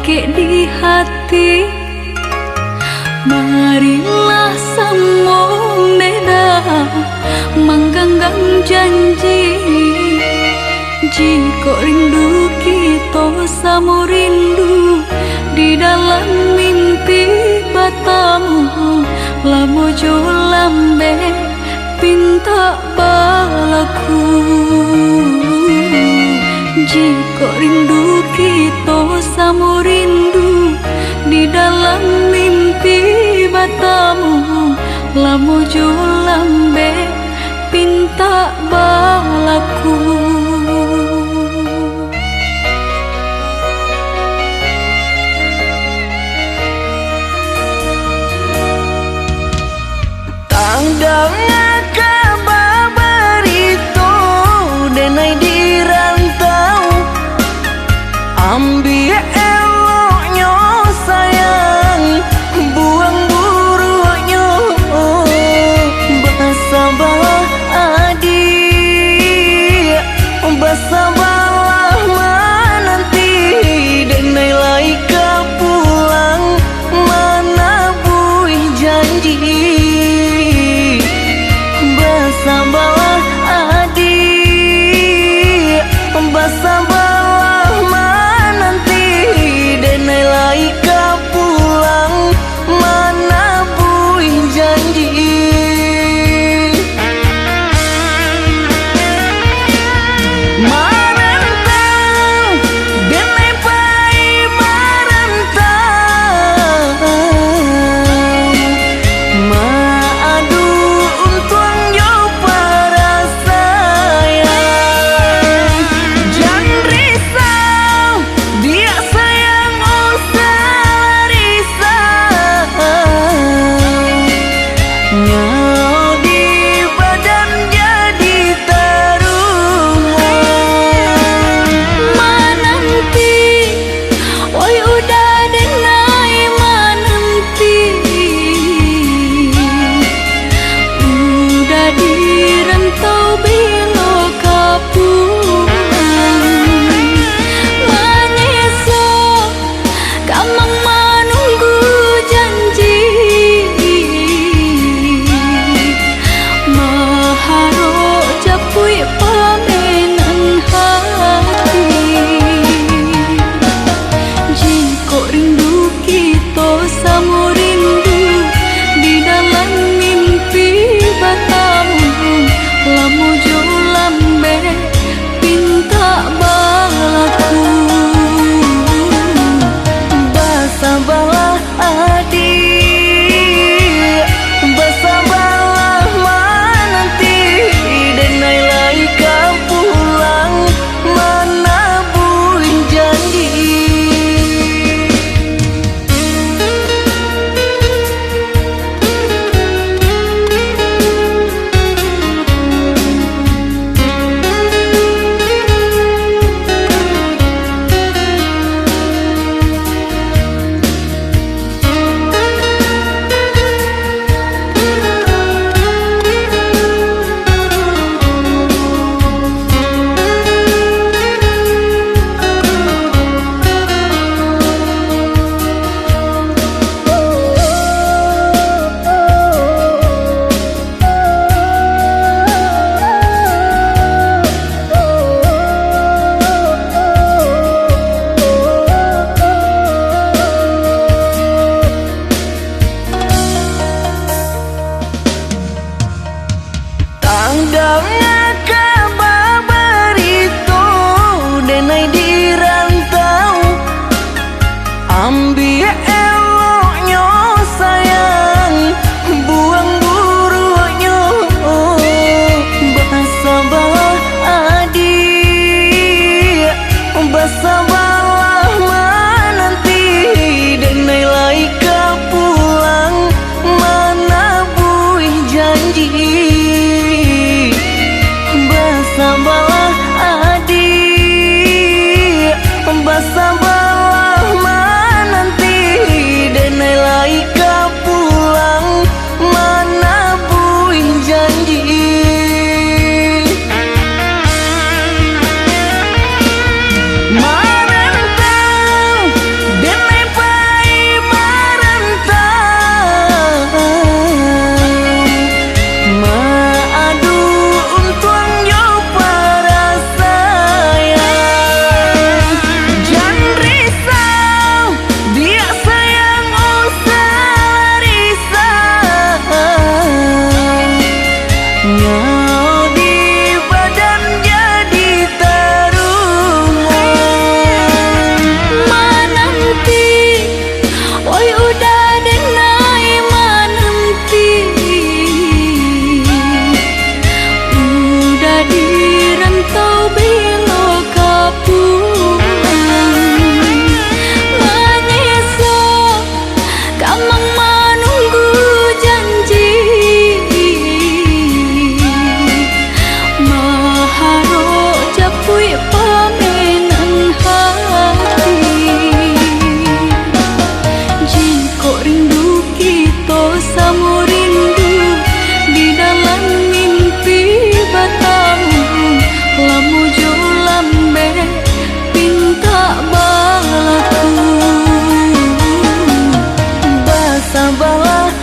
ke di hati. Marilah samo beda mengganggang janji. Jika rindu kita samo rindu di dalam mimpi batamu, lamo jo lambe pinta balaku. Jika rindu kita samo rindu di dalam mimpi batamu, lamo jo lambe pinta balaku. Tangdang kabar itu denai di rantau, ambil eloknya sayang, buang buruknya. Bersabarlah adik, bersabarlah menanti, denai laika pulang mana buih janji. Bersabarlah adik, bersabarlah menanti, denai laika pulang mana buih janji. Marantau denai pai marantau, maadu untuang yo para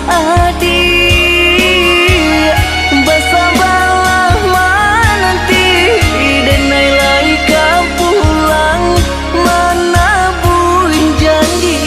adik Bersabarlah menanti Denai laika pulang menabung janji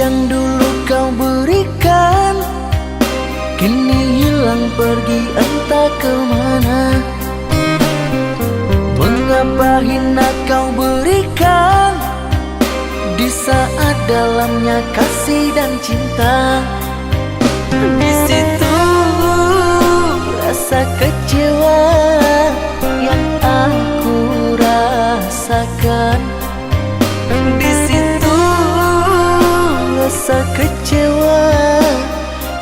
yang dulu kau berikan kini hilang pergi entah kemana. Mengapa hina kau berikan di saat dalamnya kasih dan cinta. Di situ rasa kecewa yang aku rasakan. Di situ rasa kecewa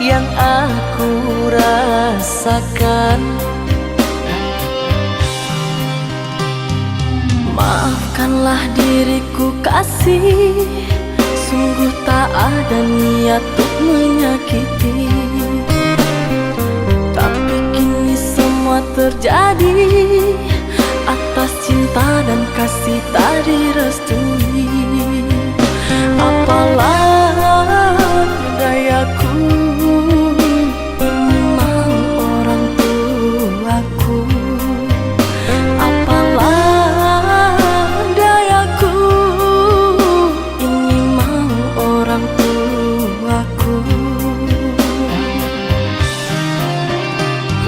yang aku rasakan. Maafkanlah diriku kasih, sungguh tak ada niat untuk menyakiti. Tapi kini semua terjadi atas cinta dan kasih tak direstui. Apalah dayaku, ini mau orang tuaku. Apalah dayaku, ini mau orang tuaku.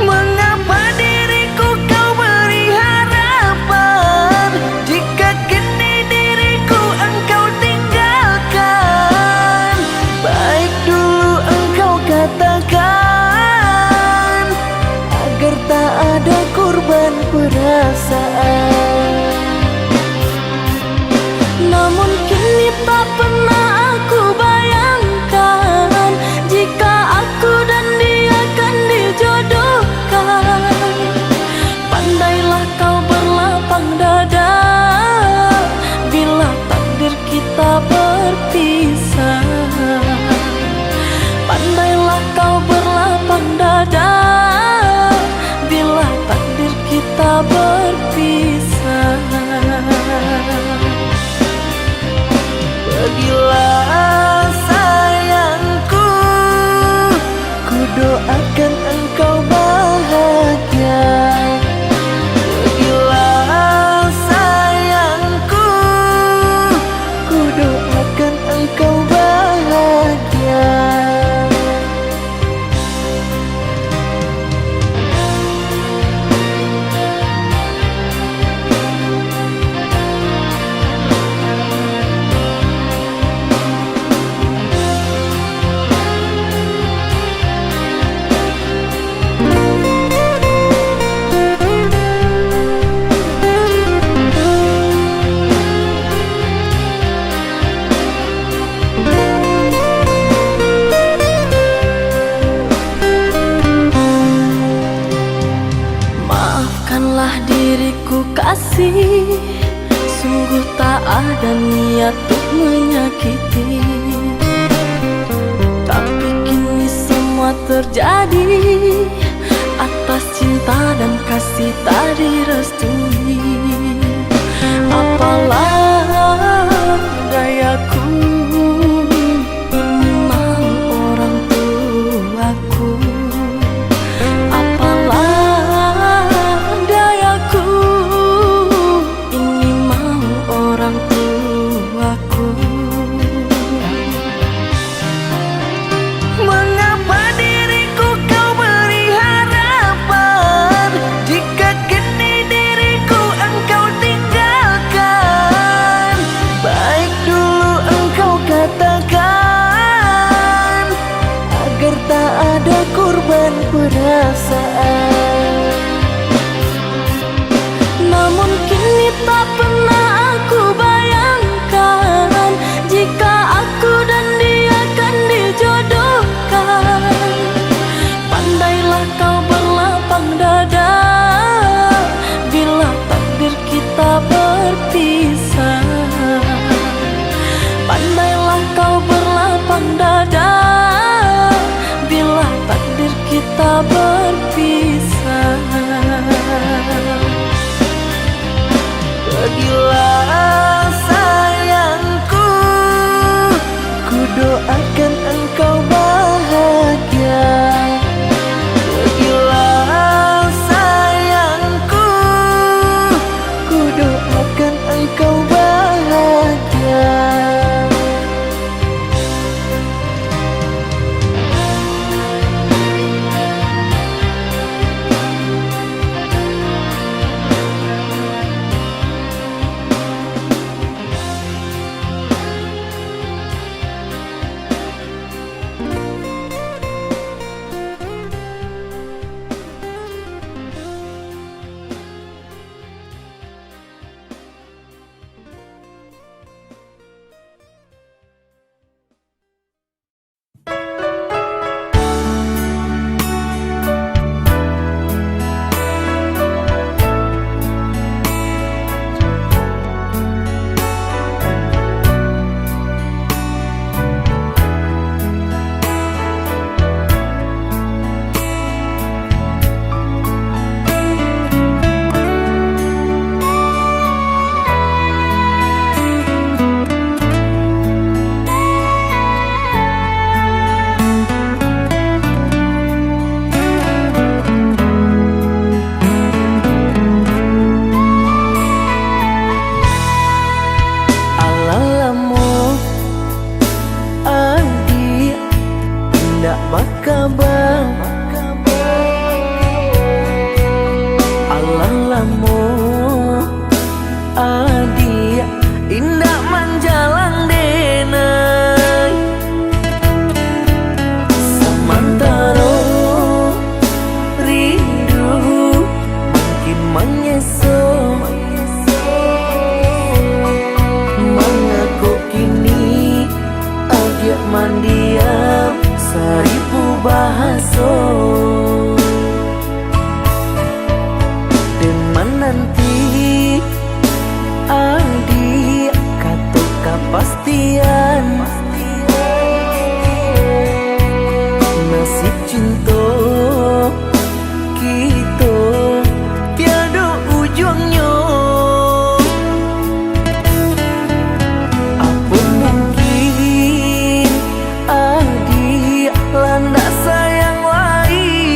Mengapa diriku kau beri harapan jika kini diriku engkau tinggalkan? Baik dulu engkau katakan agar tak ada korban perasaan. Namun kini tak pernah aku bayangkan jika aku dan dia akan dijodohkan. Pandailah kau berlapang dada bila takdir kita berpisah. Pandailah kau berlapang dada bila takdir kita berpisah. Pergilah sayangku, ku doakan engkau bahagia. Pergilah sayangku, ku doakan engkau bahagia. Maafkanlah diriku kasih, sungguh tak ada niat untuk menyakiti. Tapi kini semua terjadi atas cinta dan kasih tak direstui. Apalah dayaku, ini mau orang tuaku. Apalah dayaku, ini mau orang tuaku. Mengapa diriku kau beri harapan jika kini diriku engkau tinggalkan? Baik dulu engkau katakan agar tak ada korban perasaan. Namun kini tak pernah aku bayangkan jika aku dan dia akan dijodohkan. Pandailah kau berlapang dada bila takdir kita berpisah. Pandailah kau berlapang dada bila takdir kita berpisah. Pergilah sayangku, ku doakan engkau bahagia. Pergilah sayangku, ku doakan engkau bahagia. Bakabar Allah lamu adia indah manjalang denai samantara rindu makin menyeso mengaku kini agak mandiam seribu bahaso dan menanti adik kata kepastian nasib cinta kita tiada ujungnya. Apa mungkin adik landa sayang lain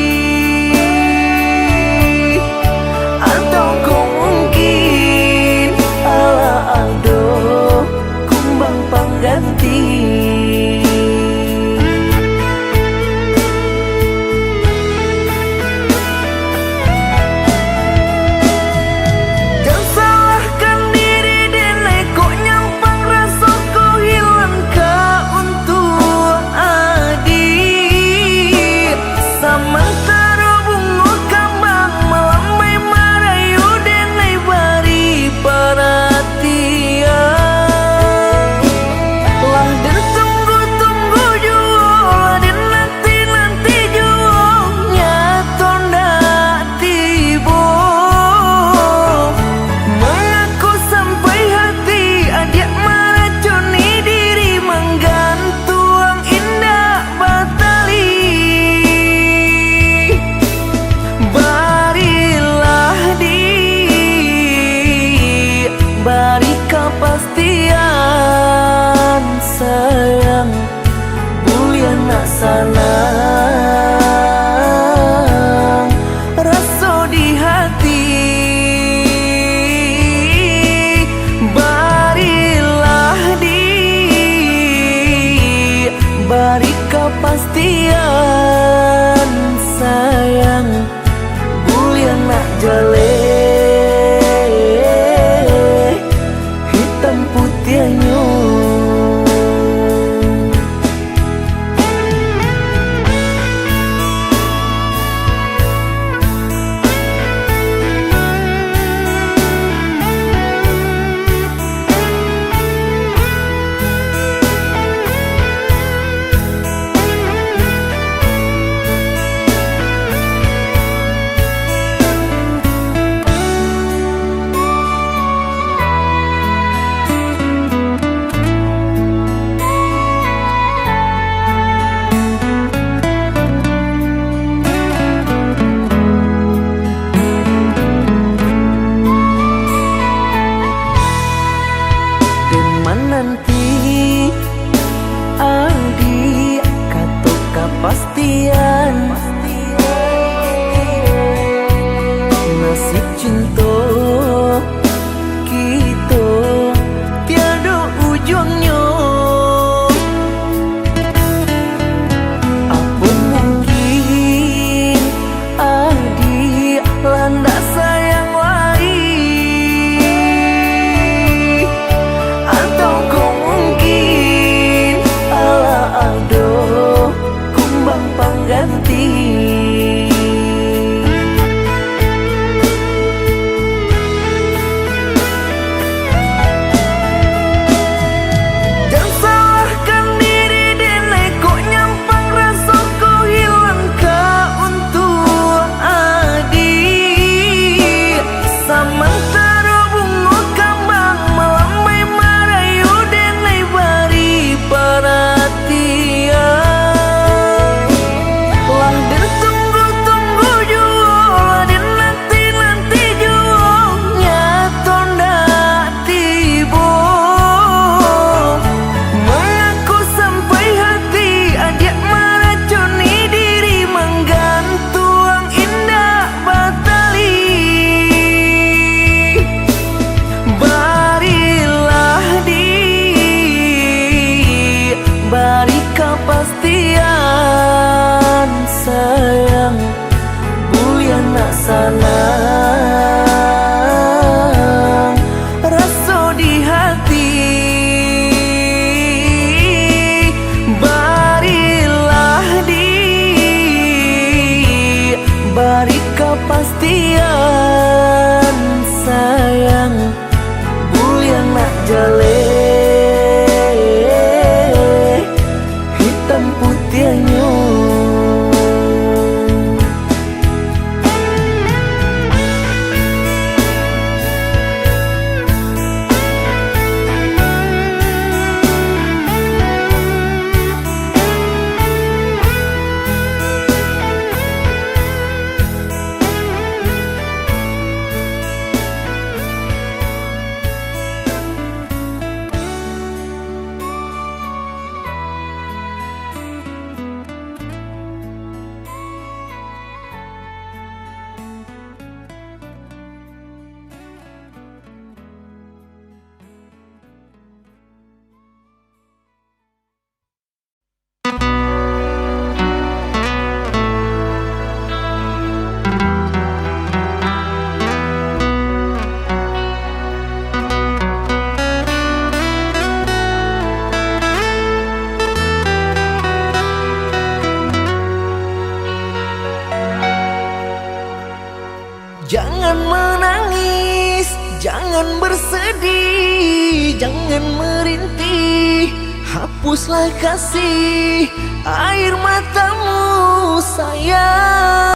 Jangan bersedih, jangan merintih, hapuslah kasih air matamu sayang.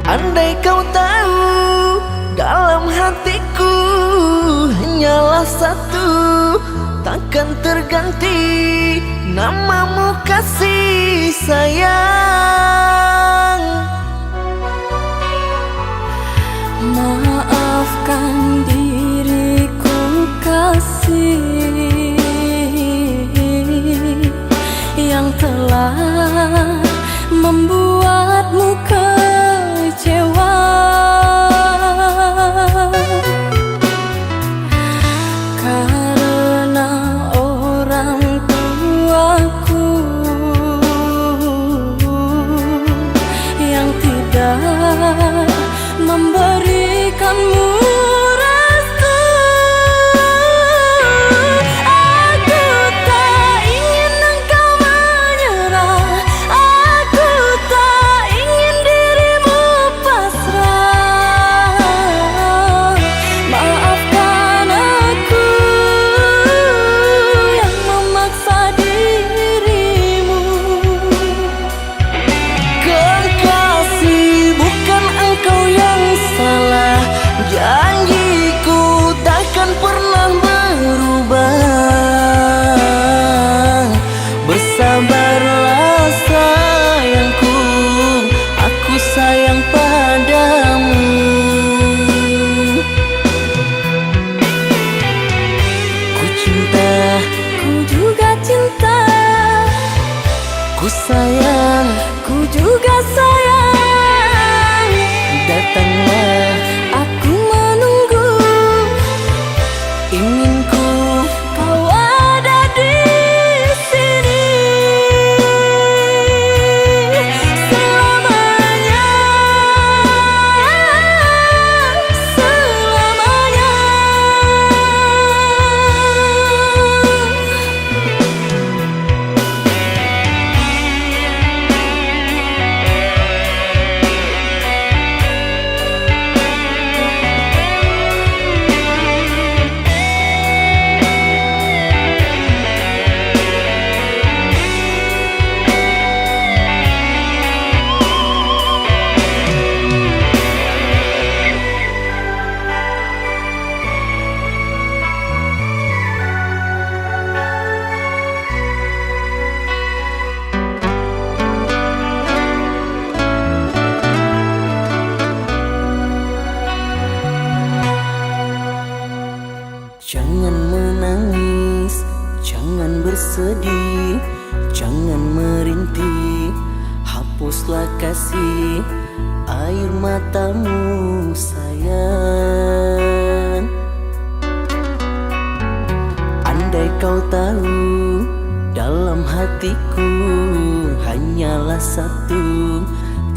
Andai kau tahu dalam hatiku hanyalah satu, takkan terganti namamu kasih sayang. Maafkan diriku kasih yang telah membuatmu kecewa. Karena orang tuaku yang tidak memberikanmu restu. Aku tak ingin engkau menyerah, aku tak ingin dirimu pasrah. Maafkan aku yang memaksa dirimu. Kekasih, bukan engkau yang salah, janjiku takkan pernah berubah. Bersabarlah sayangku, aku sayang padamu. Ku cinta, Ku juga cinta, ku sayang, ku juga sayang. datanglah Aku menunggu, inginku kau ada di sini selamanya, selamanya. Jangan menangis, jangan bersedih, jangan merintih, hapuslah kasih air matamu sayang. Andai kau tahu dalam hatiku hanyalah satu,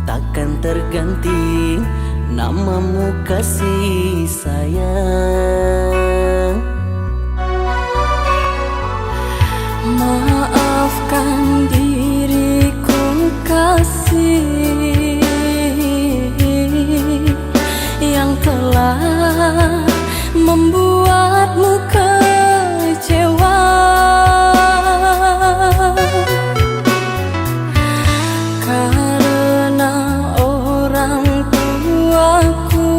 takkan terganti namamu kasih sayang. Maafkan diriku kasih yang telah membuatmu kecewa. Karena orang tuaku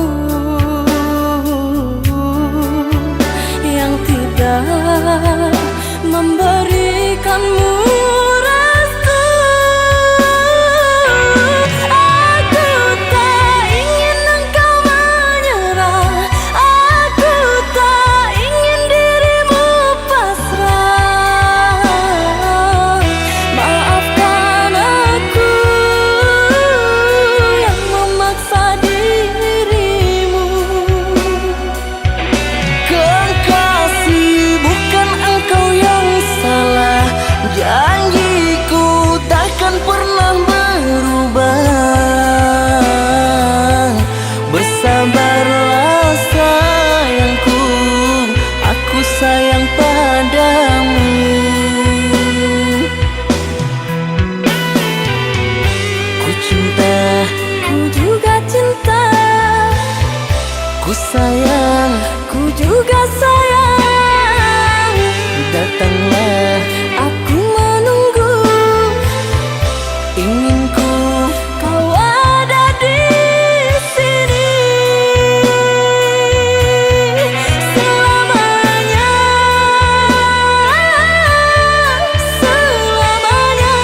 datanglah, aku menunggu. ingin ku Kau ada di sini selamanya, selamanya.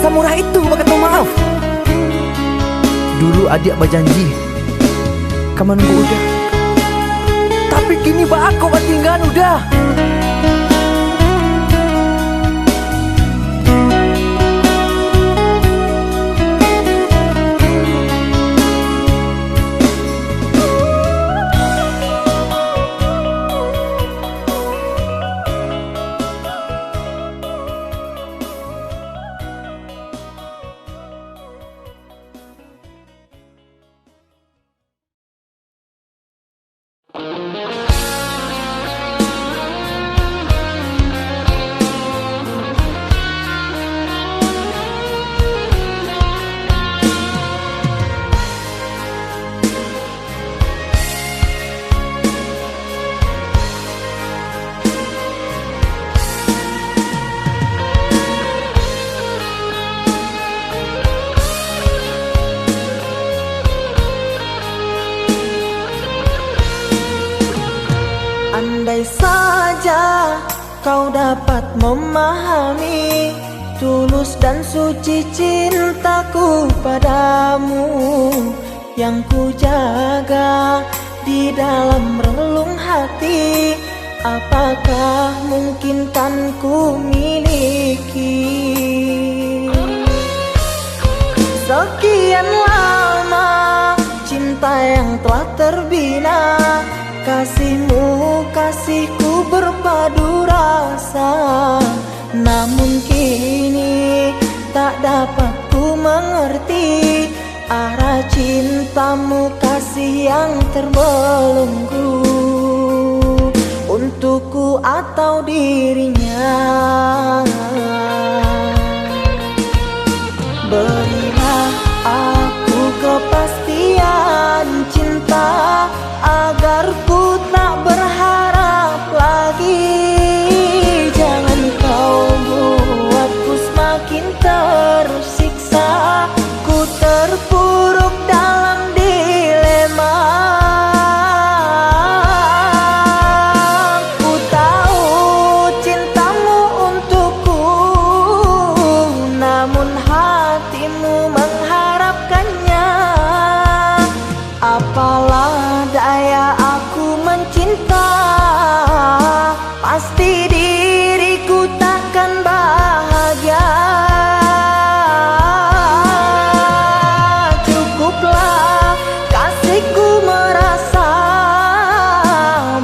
samurah itu berkata maaf. Dulu adik berjanji kamu nunggu udah, tapi kini aku tinggal udah. Andai saja kau dapat memahami tulus dan suci cintaku padamu, yang ku jaga di dalam relung hati, apakah mungkin kan ku miliki? Sekian lama cinta yang telah terbina, kasihmu, kasihku berpadu rasa, namun kini tak dapat ku mengerti arah cintamu, kasih yang terbelenggu untukku atau dirinya. Berilah aku kepastian cinta agar ku tak berharap lagi. Jangan kau buatku semakin tersiksa, ku terpuruk dalam dilema. Ku tahu cintamu untukku, namun hatimu mengharapkannya. Apalah daya aku mencinta, pasti diriku takkan bahagia. Cukuplah kasihku merasa,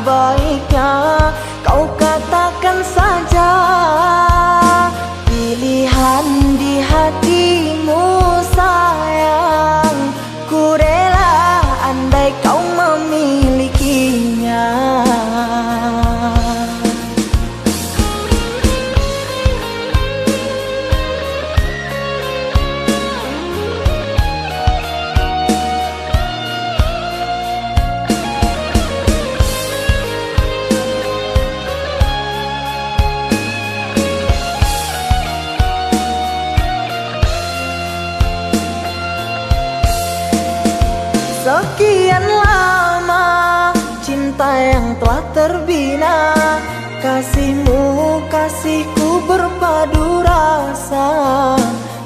baiknya kau katakan saja pilihan di hatimu sayang. Ku rela andai kau memilikinya. Sekian lama cinta yang telah terbina, kasihmu, kasihku berpadu rasa,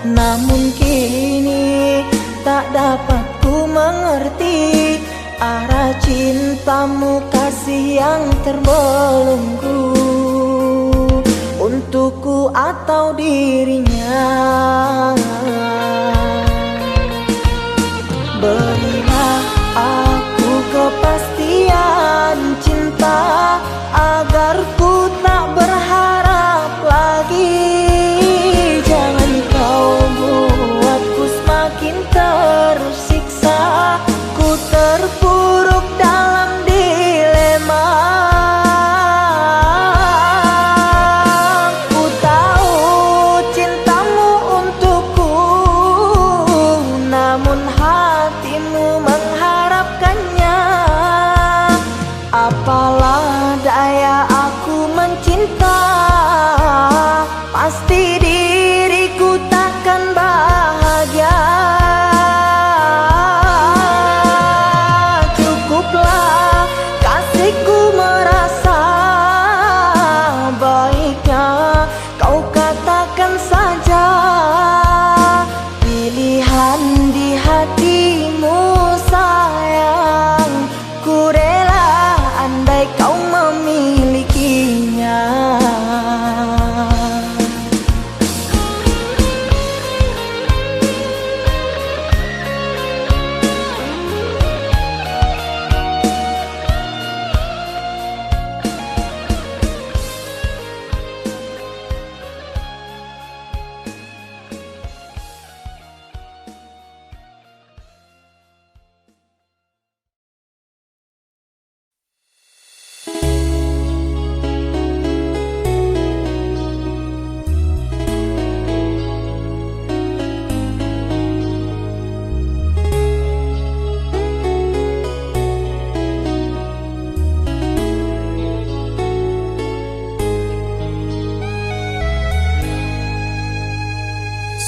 namun kini tak dapat ku mengerti arah cintamu, kasih yang terbelenggu untukku atau dirinya. Berilah aku kepastian cinta agar ku tak berharap lagi. Jangan kau buatku semakin tersiksa, ku terpuruk dalam dilema. Ku tahu cinta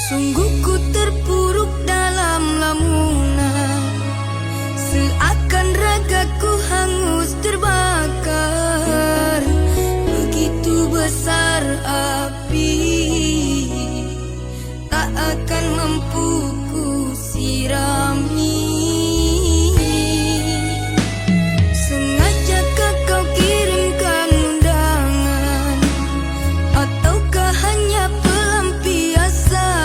Sungguh ku terpuruk dalam lamunan, seakan ragaku hangus terbakar. Begitu besar api, tak akan mampu ku sirami. Sengajakah kau kirimkan undangan, ataukah hanya pelampiasan?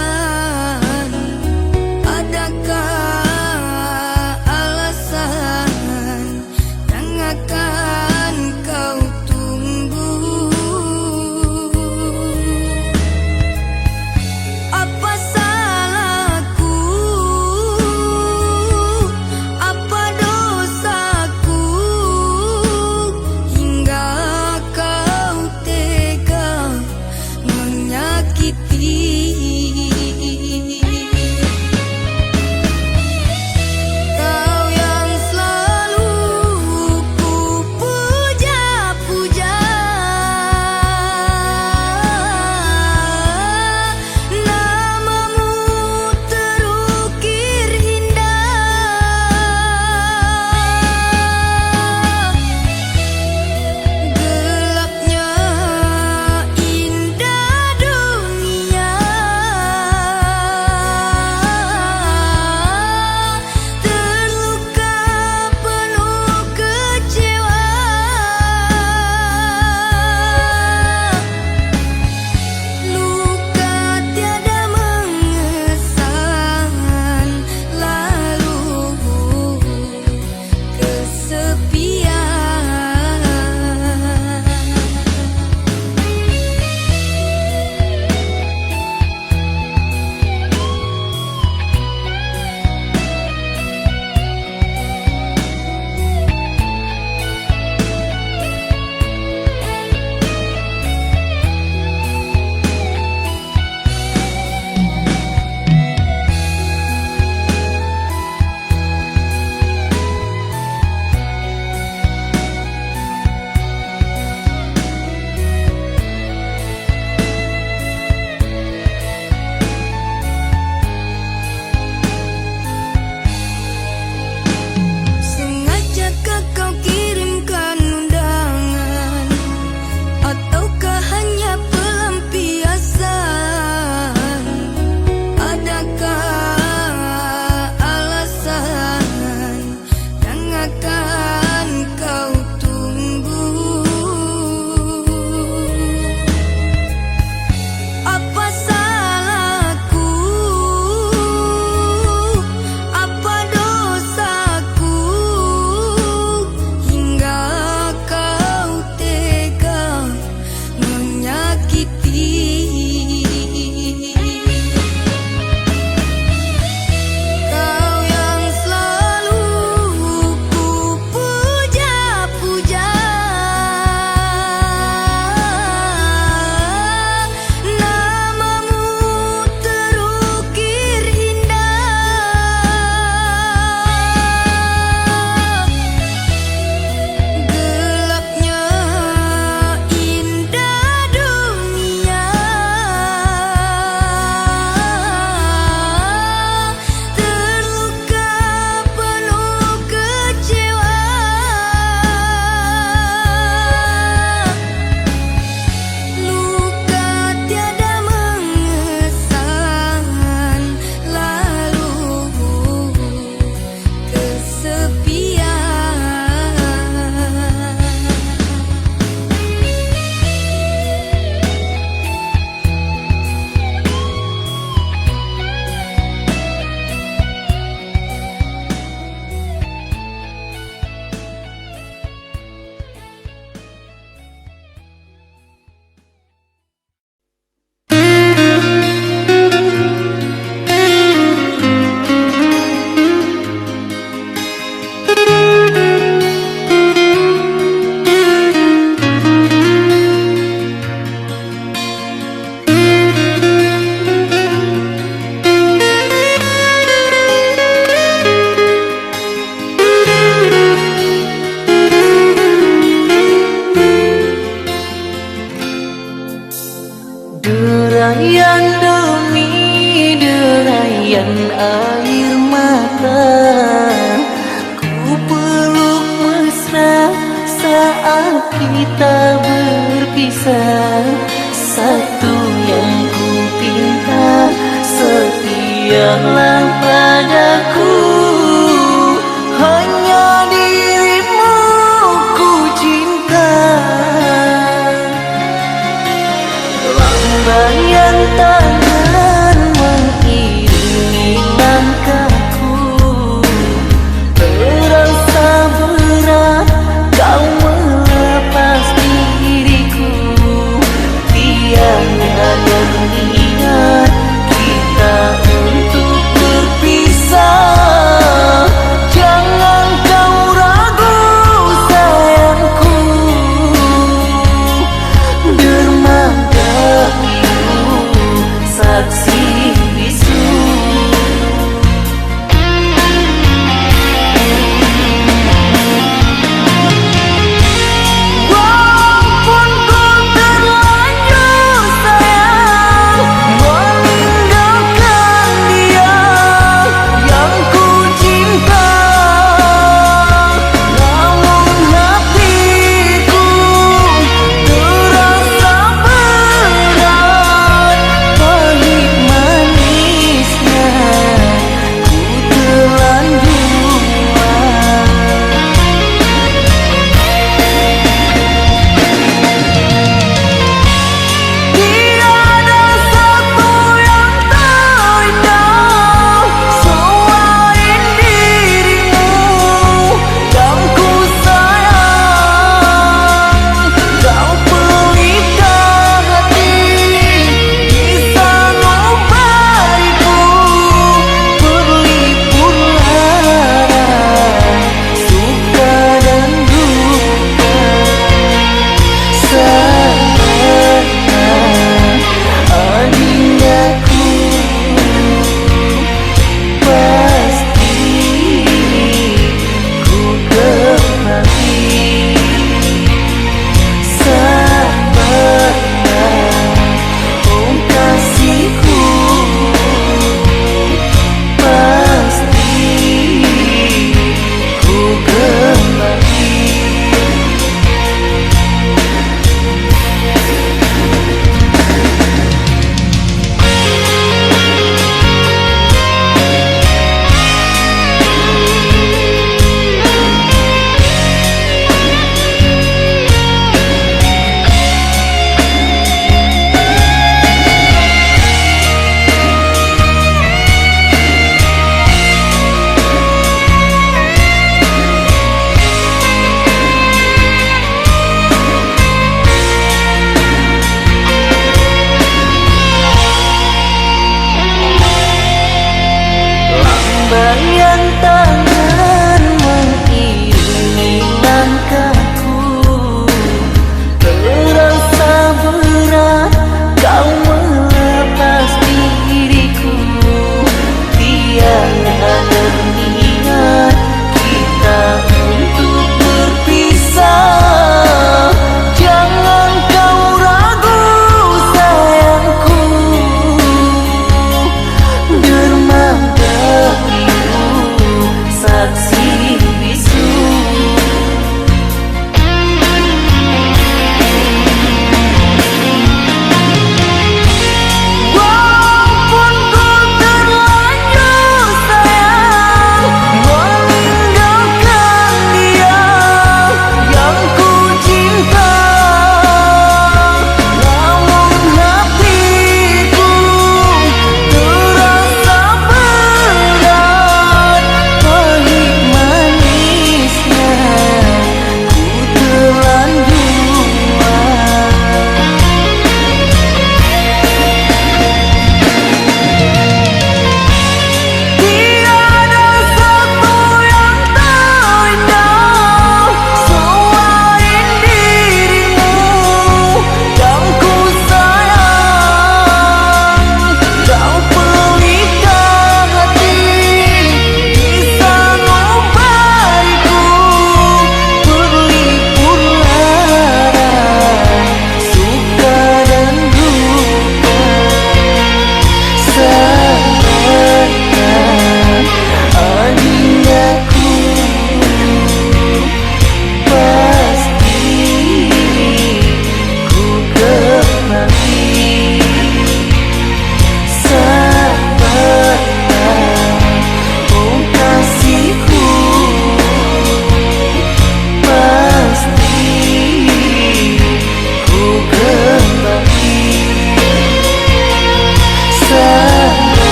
Adakah alasan yang akan kau tunggu? Apa salahku Berikanlah padaku hanya dirimu ku cinta. Lambaian tangan mengiringi langkahku, terasa berat kau melepas diriku. Tiada niat kita untuk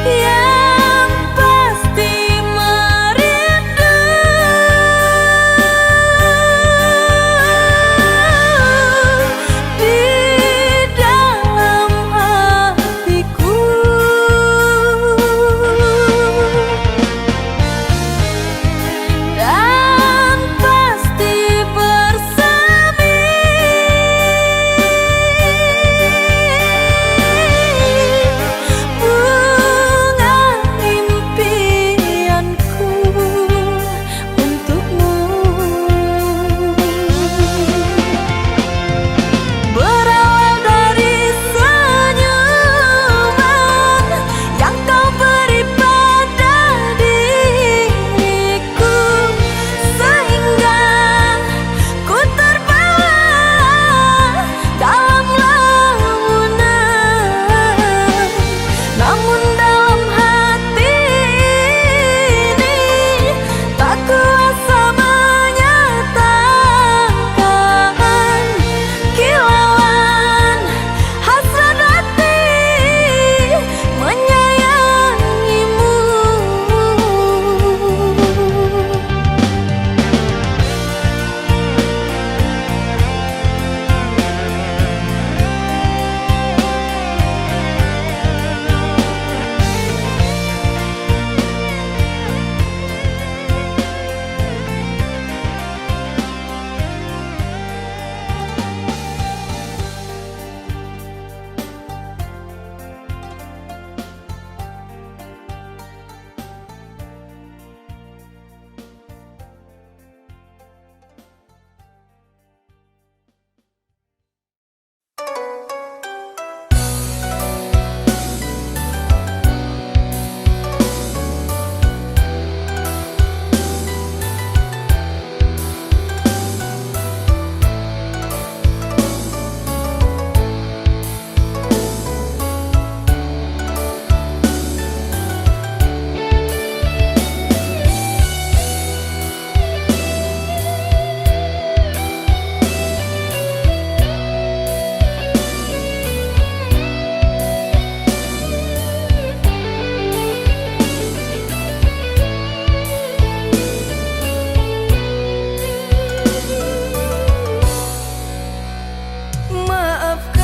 yang pasti merindu di dalam hatiku. Dan pasti bersemi bunga impianku untukmu. Berawal dari senyuman yang kau beri pada diriku, sehingga ku terbawa dalam lamunan. Namun dalam hati ini tak kuasa menyatakan kilauan hasrat hati menyayangimu.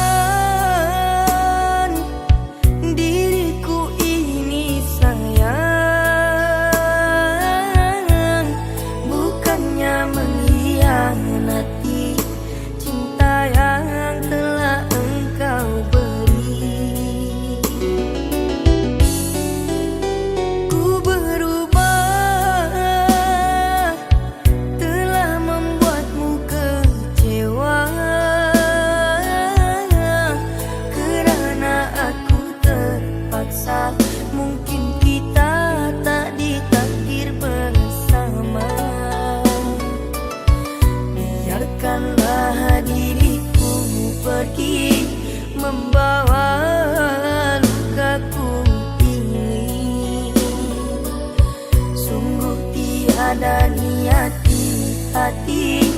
Maafkan diriku ini sayang, bukannya mengkhianati cinta yang telah engkau beri. Ku berubah telah membuatmu kecewa, kerana aku terpaksa. Mungkin kita tak ditakdir bersama. Biarkanlah diriku pergi membawa lukaku ini. Sungguh tiada niat di hati,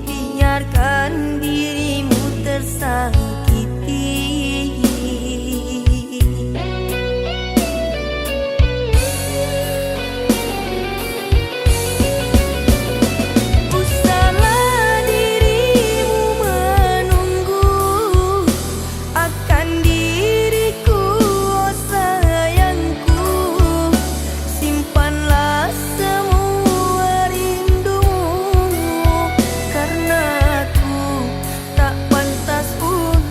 biarkan dirimu tersakiti. Usahlah dirimu menunggu akan diriku, oh sayangku. Simpanlah semua rindumu, karena aku tak pantas untuk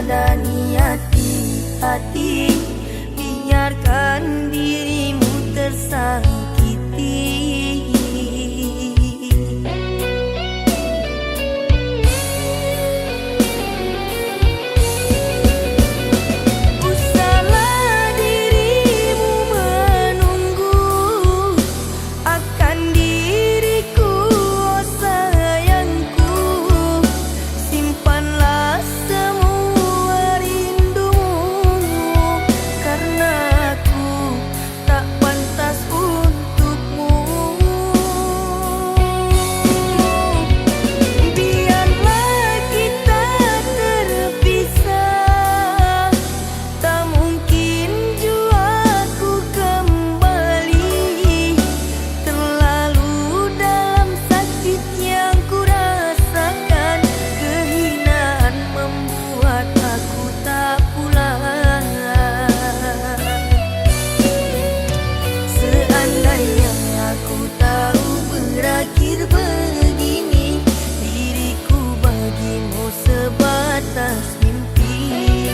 tiada niat di hati, biarkan dirimu tersakiti. Usahlah dirimu menunggu akan diriku, oh sayangku. Simpanlah semua rindumu, karena aku tak pantas untukmu. Biarlah kita terpisah, tak mungkin jua ku kembali. Terlalu dalam sakit yang ku rasakan, kehinaan membuat aku tak pulang. Seandainya aku tahu berakhir begini, diriku bagimu sebatas mimpi.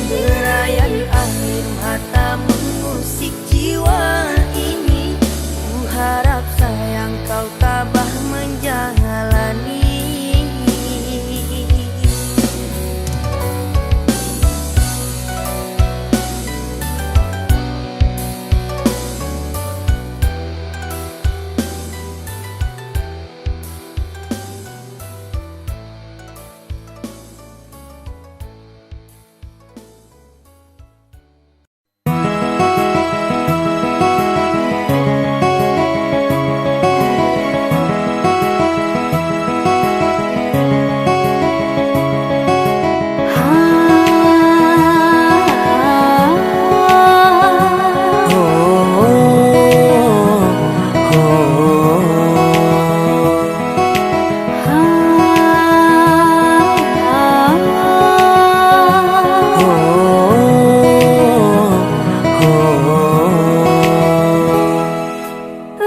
Derayan air mata mengusik jiwa ini, ku harap sayang kau tabah menjalani.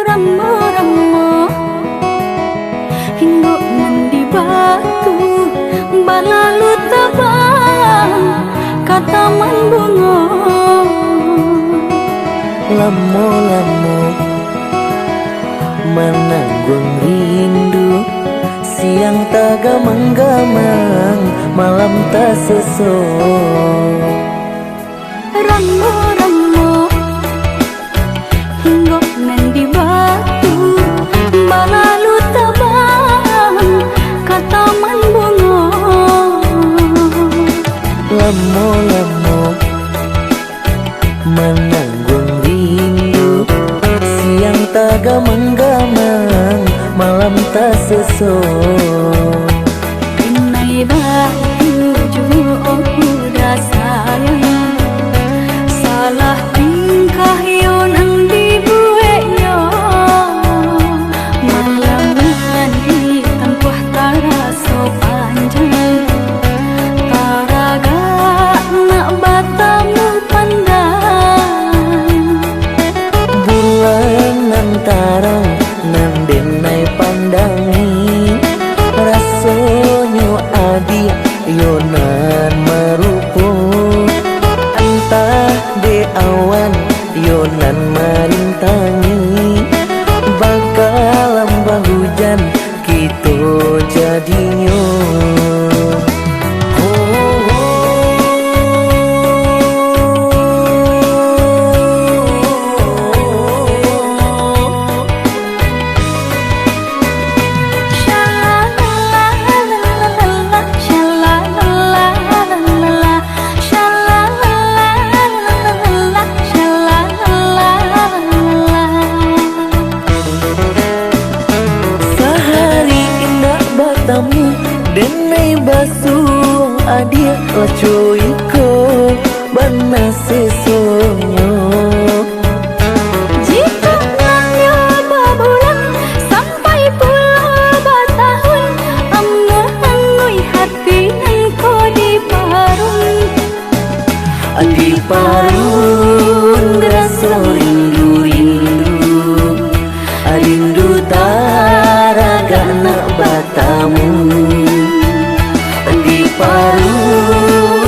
Ramo-ramo hingga mandi batu, balalu tabang kataman bunga. Lamo-lamo menanggung rindu, siang tak gamang-gamang, malam tak sesok. Ramo-ramo hingga mandi batu, balalu tabang kataman bunga. Lamo-lamo menanggung rindu, siang tak gamang-gamang, malam tak sesok. Inai baju udah sayang, salah tingkah yo nang dibuatnya. Malangan hitam kuah taraso panjang, taraga nak batamu pandang. Bulan antara nan denai pandangi, rasonyo adi yonan marupo. Entah de awan yonan marintangi, bakal lambah hujan kita jadinya. Denai basuh adia lacoiko bana sesonyo. Jika nanya babulan sampai puluh batahun, amnoi hati engkau di parun. Di parun rasa rindu-rindu, rindu taraga nak batamu. Di parun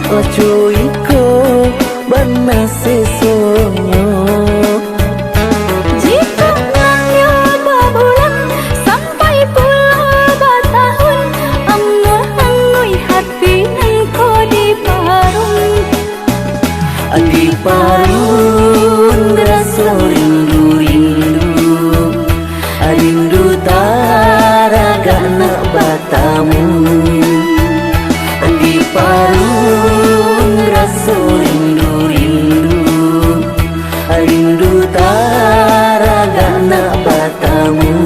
ojo iko bener sesonyo. Jika nganyo babulan sampai puluh batahun, angoi hati engkau di parung. Di parung rasa rindu-rindu, rindu taraga nak batamu. Di parung rasa rindu-rindu, rindu taraga nak batamu.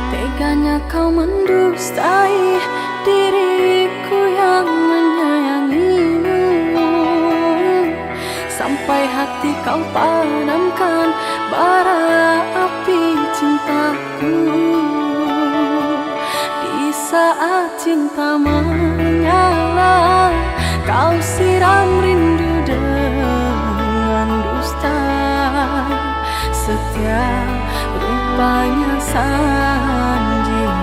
Teganya kau mendustai diriku yang menyayangimu, sampai hati kau padamkan bara api cintaku. Di saat cinta menyala, kau siram rindu dengan dusta. Setiap rupanya sandiwara.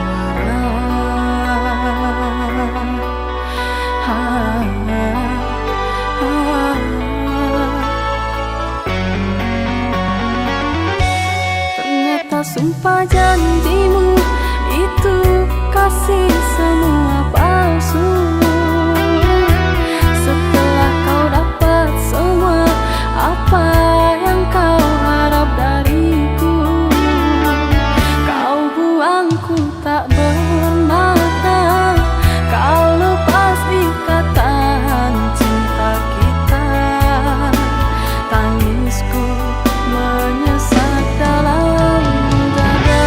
Ternyata sumpah janjimu itu kasih semua palsu. Setelah kau dapat semua apa yang kau harap dariku, kau buangku tak bermakna. Kau lepas ikatan cinta kita, tangisku menyesat dalam dada.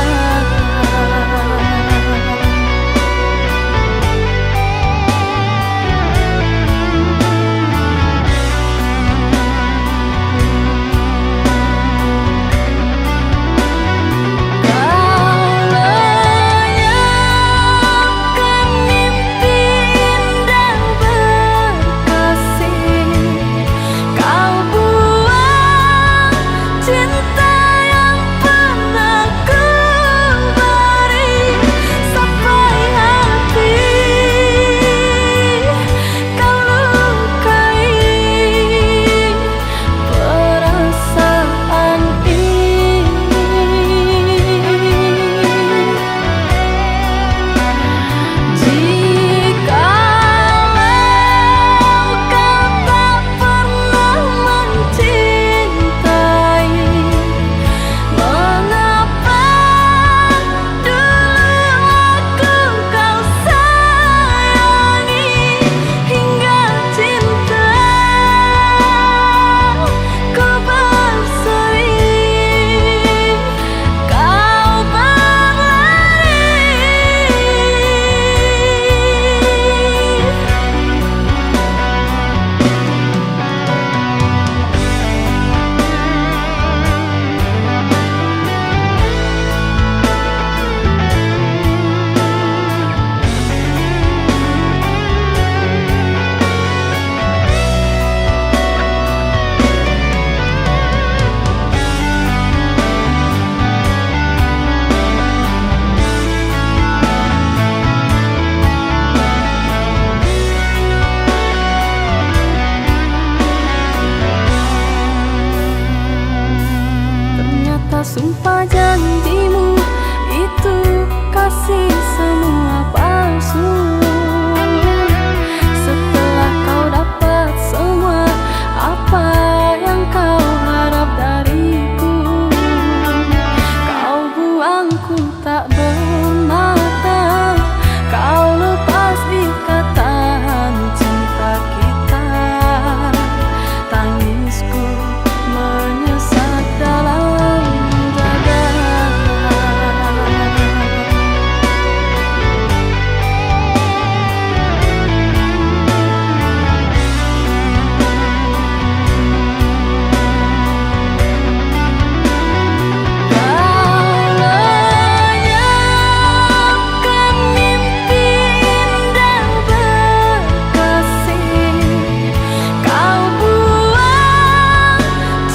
Sumpah janjimu itu kasih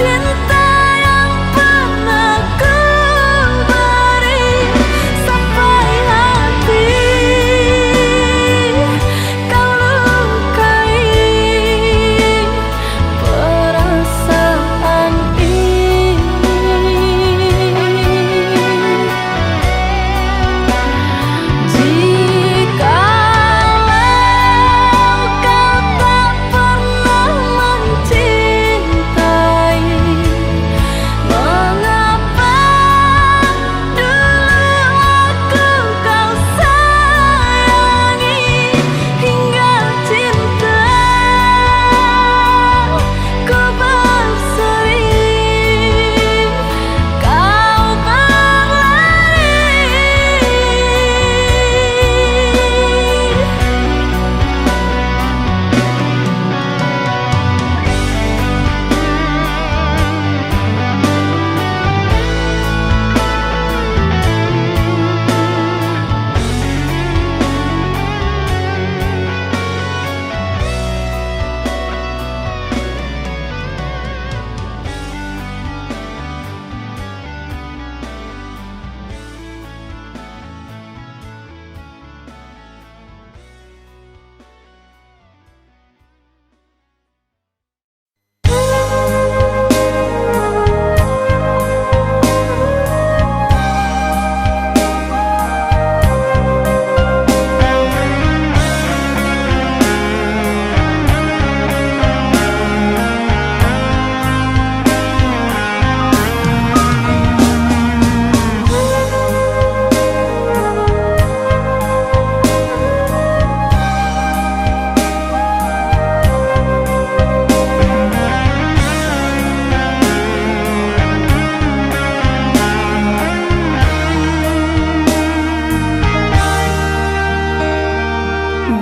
cinta yang pernah ku beri sampai hati kau lukai perasaan ini. Jikalau kau tak pernah mencintai, mengapa dulu aku kau sayangi hingga cinta ku berseri kau berlari.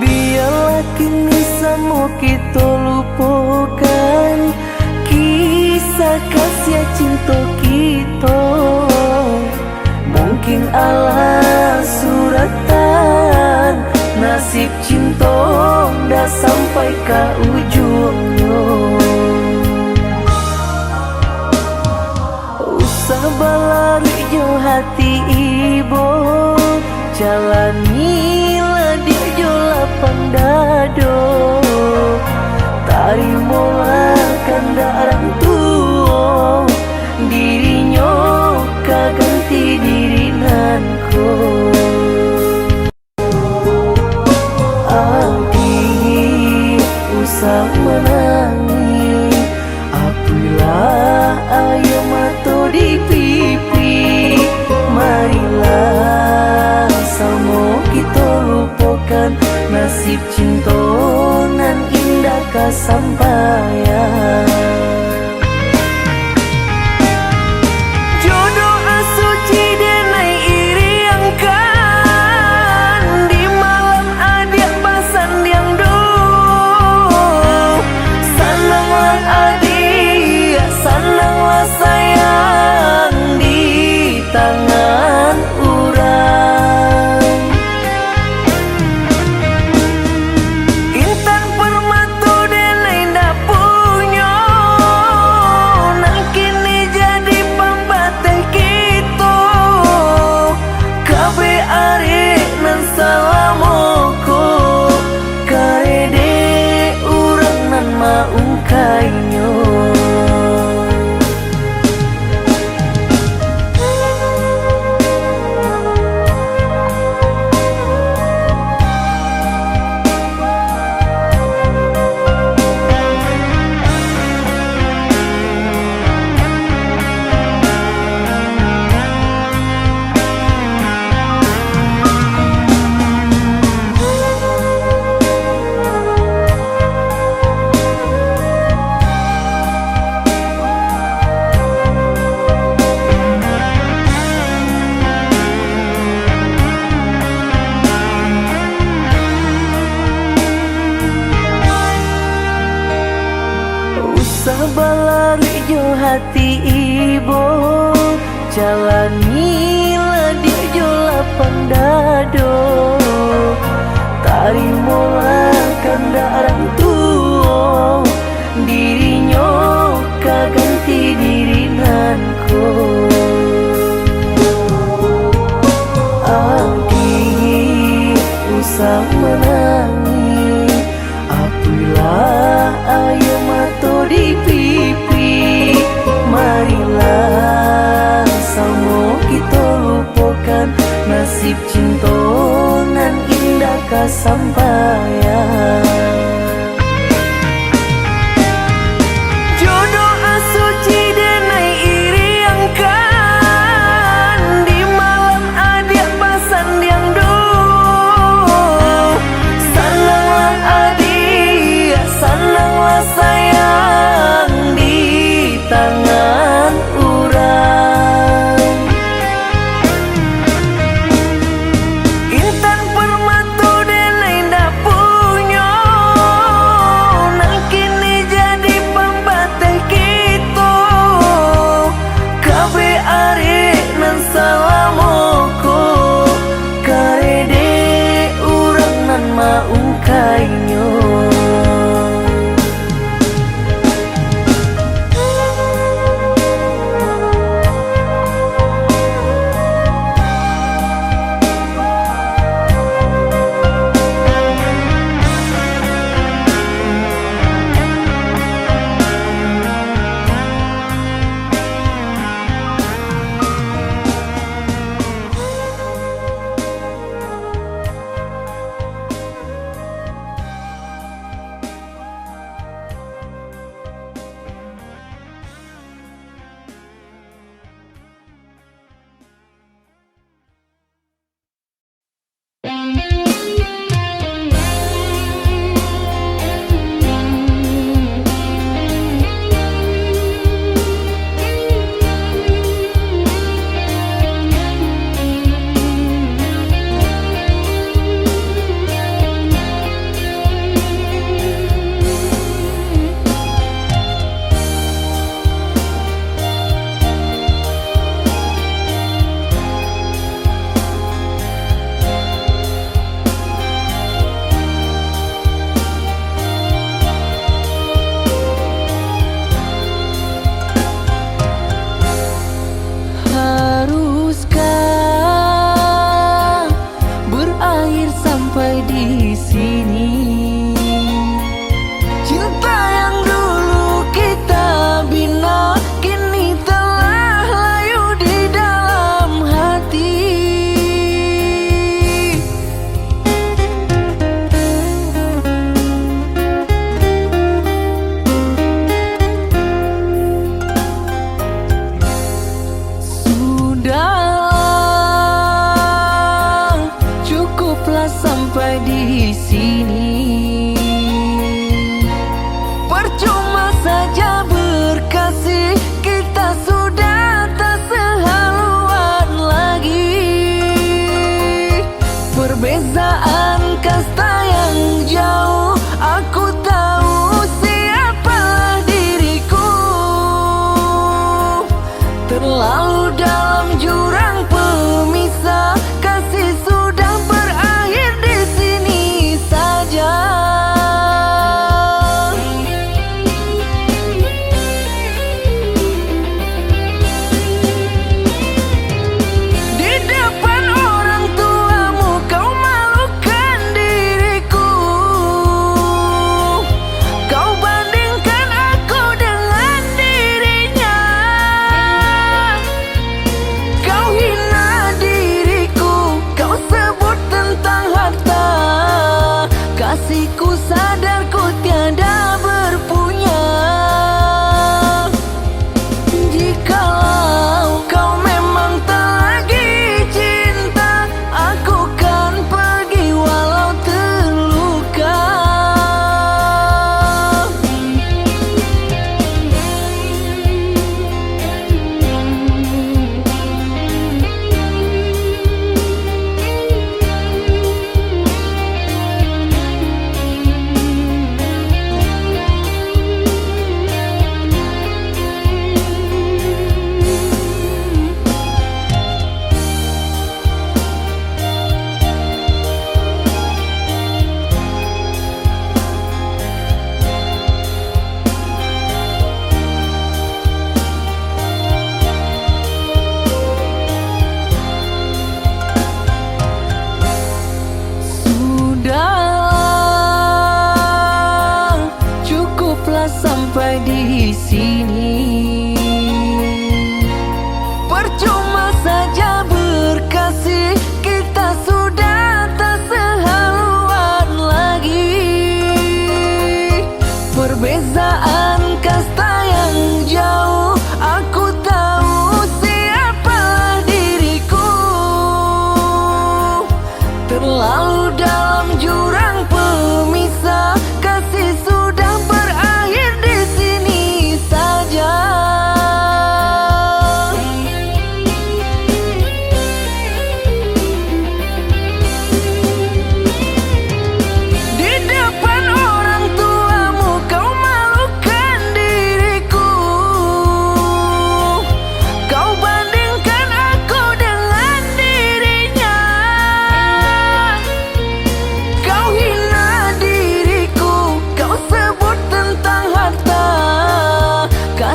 Biarlah kini semua kita lupakan kisah kasih cinta kita. Mungkin Allah suratan nasib cinta dah sampai ke ujungnya. Usah berlari jauh hati ibu, jalanilah dia jauh lapang dado. Tarimalah kendaraan tua, dirinya kaganti diri nanku. Adik usah menangis, apilah air mata di pipi. Marilah sama kita lupakan nasib cinta nan indah kesampaian. Jodoh asuci denai iri angkan di malam adik pasan yang do. Senanglah adik, senanglah sayang di tangan urang. Intan permata denai ndak punya, nan kini jadi pambateh kita. Kabe arek nan salamoko, karede urang nan maungkainyo. Sabalari jo hati ibu, jalanilah dia jo lapang dado. Tarimalah kendaraan tua, dirinya kaganti Abdi usah menangi, apilah air mata di pipi. Marilah sama kita lupakan nasib cinta nan indah kasampaian. Jodoh asuci denai iri angkan, di malam adik pasan yang duh. Senanglah adik, senanglah sayang di tangan urang. Intan permata denai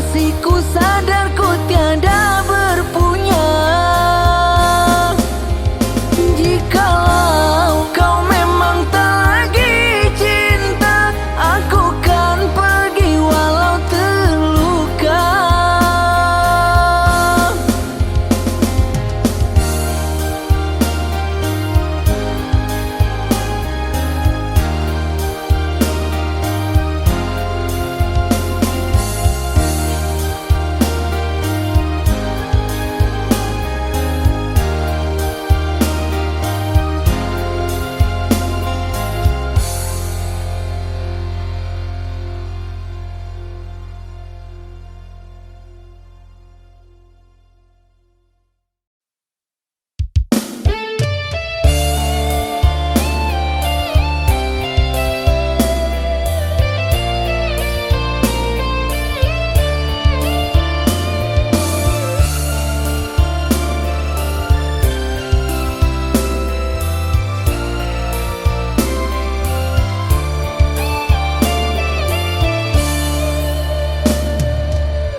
kekasihku, sadar ku tiada berpunya. Jikalau kau memang tak lagi cinta, aku kan pergi walau terluka.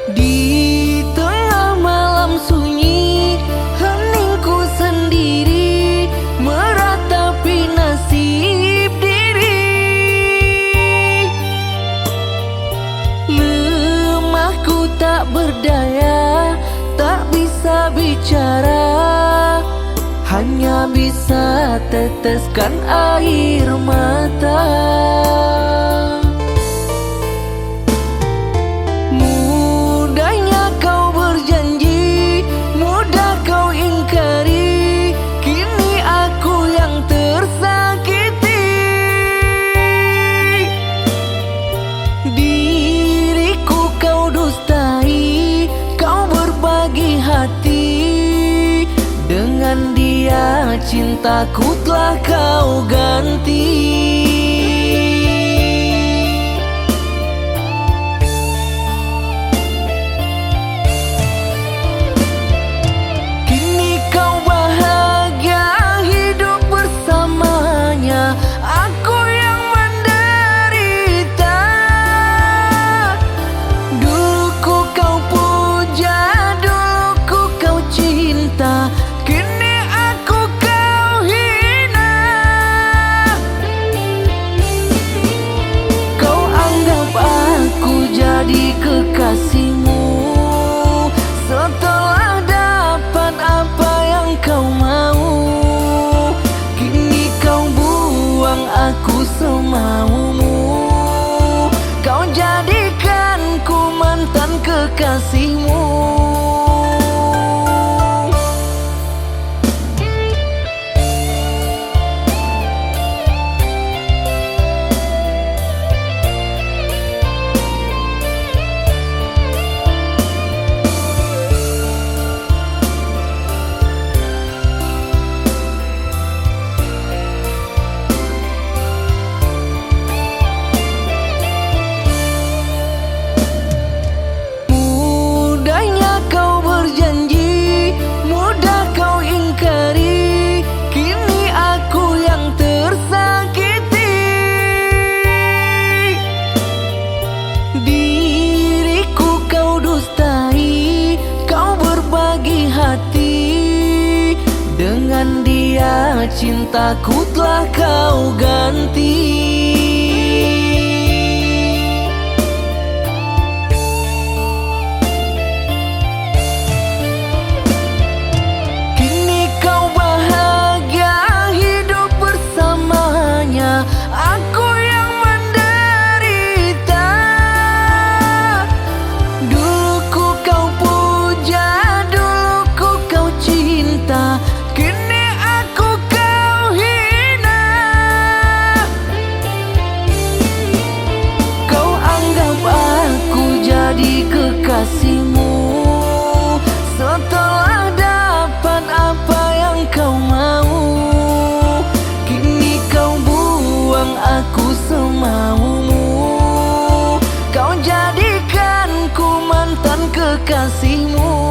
Di tengah malam sunyi, heningku sendiri meratapi nasib diri. Lemahku tak berdaya, tak bisa bicara, hanya bisa teteskan air mata. Mudahnya kau berjanji, mudah kau ingkari, kini aku yang tersakiti. Diriku kau dustai, kau berbagi hati. Dengan dia cintaku telah kau ganti. Kini kau bahagia hidup bersamanya, aku yang menderita. Dulu kau puja, dulu kau cinta, kini aku kau hina. Kau anggap aku jadi kekasihmu, setelah dapat apa yang kau mau. Kini kau buang aku semaumu, kau jadikanku mantan kekasihmu. Mudahnya kau berjanji, mudah kau ingkari, kini aku yang tersakiti. Diriku kau dustai, kau berbagi hati. Dengan dia cintaku telah kau ganti. Kini kau bahagia hidup bersamanya, aku yang menderita. Dulu kau puja, dulu kau cinta, kini aku kau hina. Kau anggap aku jadi kekasihmu, setelah dapat apa yang kau mau. Kini kau buang aku semaumu, kau jadikanku mantan kekasihmu.